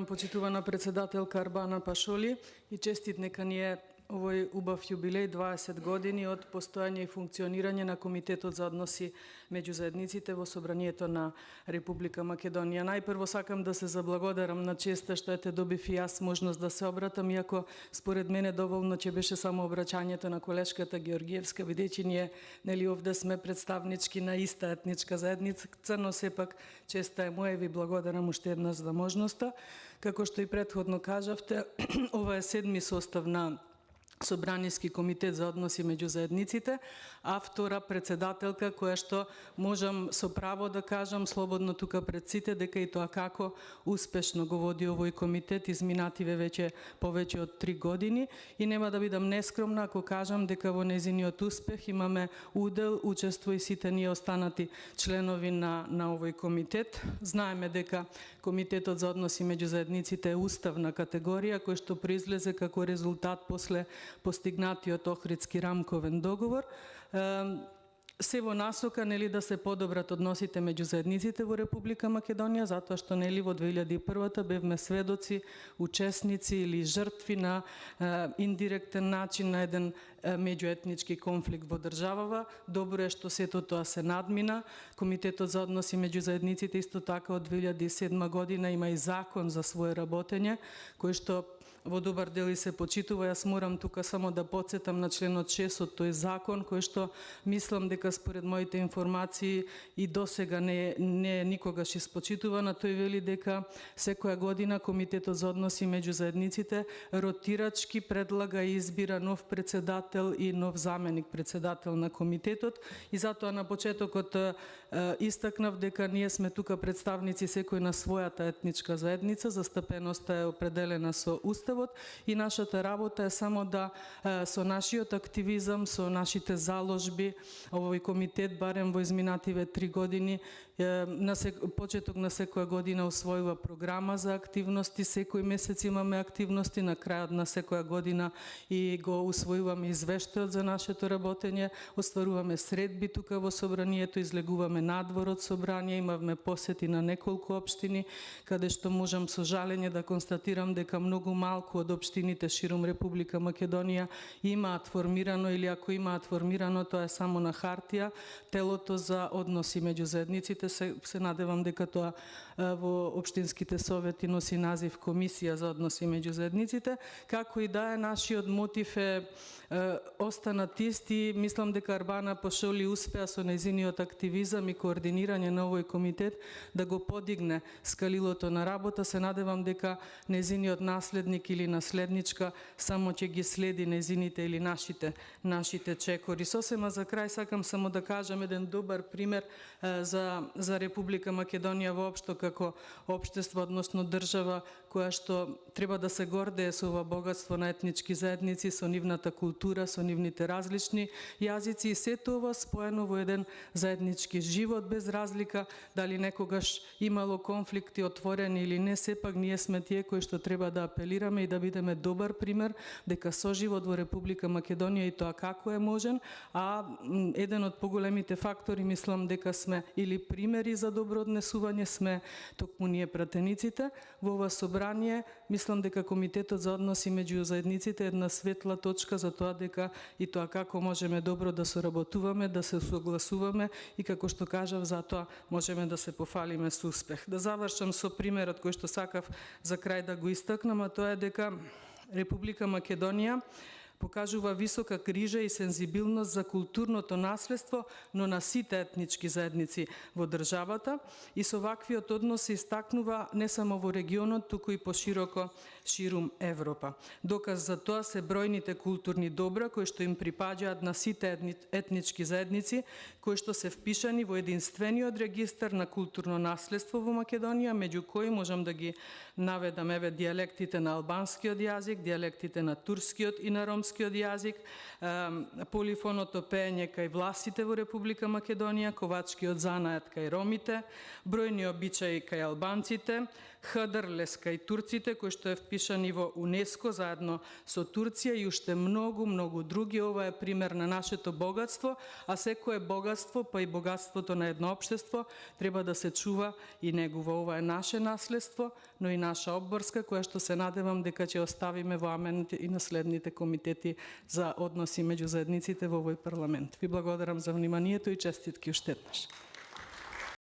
почитувана председателка Арбана Пашоли и честит нека ни е овој убав јубилеј 20 години од постојање и функционирање на Комитетот за односи меѓу заедниците во Собранието на Република Македонија. Најпрво сакам да се заблагодарам на честа што ете добив и јас можност да се обратам, иако според мене доволно ќе беше само обраќањето на колешката Георгиевска, бидејќи ние нели овде сме представнички на иста етничка заедница, но сепак честа е моја и ви благодарам уште еднаш за можноста. Како што и претходно кажавте, ова е 7ми состав на Собраниски комитет за односи меѓу заедниците, а втора председателка која што можам со право да кажам слободно тука пред сите дека и тоа како успешно го води овој комитет изминативе веќе повеќе од 3 години и нема да бидам нескромна ако кажам дека во незиниот успех имаме удел, учество и сите ние останати членови на овој комитет. Знаеме дека Комитетот за односи меѓу заедниците е уставна категорија која што произлезе како резултат после постигнатиот Охридски рамковен договор. Се во насока нели да се подобрат односите меѓу заедниците во Република Македонија, затоа што нели во 2001-та бевме сведоци, учесници или жртви на индиректен начин на еден меѓуетнички конфликт во државава. Добро е што сето тоа се надмина. Комитетот за односи меѓу заедниците исто така од 2007 година има и закон за свое работење, кој што во добар дел и се почитува. Јас морам тука само да подсетам на членот 6 од тој закон, кој што мислам дека според моите информации и досега не е никогаш испочитувана. Тој вели дека секоја година Комитетот за односи меѓу заедниците ротирачки предлага и избира нов председател и нов заменик председател на комитетот и затоа на почетокот истакнав дека ние сме тука представници секој на својата етничка заедница, застапеноста е определена со Уставот и нашата работа е само да со нашиот активизам, со нашите заложби, овој комитет барем во изминативе 3 години на почеток на секоја година усвојува програма за активности, секој месец имаме активности, на крајот на секоја година и го усвојуваме извештајот за нашето работење, остваруваме средби тука во собранието, излегуваме надвор од собрание, имавме посети на неколку општини, каде што можам со жалење да констатирам дека многу малку од општините ширум Република Македонија имаат формирано или ако имаат формирано, тоа е само на хартија, телото за односи меѓу заедниците. Се надевам дека тоа во општинските совети носи назив Комисија за односи меѓу заедниците. Како и да е, нашиот мотив е останат исти. Мислам дека Арбана Пашоли успеа со нејзиниот активизам и координирање на овој комитет да го подигне скалилото на работа. Се надевам дека нејзиниот наследник или наследничка само ќе ги следи нејзините или нашите чекори. Сосема за крај сакам само да кажам еден добар пример за Република Македонија воопшто како општество, односно држава која што треба да се гордее со ова богатство на етнички заедници, со нивната култура, со нивните различни јазици и сето ова споено во еден заеднички живот без разлика дали некогаш имало конфликти отворени или не. Сепак ние сме тие кои што треба да апелираме и да бидеме добар пример дека соживот во Република Македонија и тоа како е можен, а еден од поголемите фактори мислам дека сме или примери за добро однесување сме токму ние пратениците во ова собрание. Мислам дека Комитетот за односи меѓу заедниците е една светла точка за тоа дека и тоа како можеме добро да соработуваме, да се согласуваме и како што кажав, затоа можеме да се пофалиме со успех. Да завршам со примерот кој што сакав за крај да го истакнам, а тоа е дека Република Македонија покажува висока грижа и сензибилност за културното наследство, но на сите етнички заедници во државата и со ваквиот однос се истакнува не само во регионот, туку и пошироко ширум Европа. Доказ за тоа се бројните културни добра кои што им припаѓаат на сите етнички заедници, кои што се впишани во единствениот регистар на културно наследство во Македонија, меѓу кои можам да ги наведам дијалектите на албанскиот јазик, дијалектите на турскиот и на ромскиот јазик, полифоното пеење кај власите во Република Македонија, ковачкиот занает кај ромите, бројни обичаи кај албанците, Хадрлеска и турците, кој што е впишани во УНЕСКО заедно со Турција и уште многу други. Ова е пример на нашето богатство, а секое богатство, па и богатството на едно општество, треба да се чува и негува. Ова е наше наследство, но и наша обврска, која што се надевам дека ќе оставиме во амените и наследните комитети за односи меѓу заедниците во овој парламент. Ви благодарам за вниманието и честитки уште еднаш.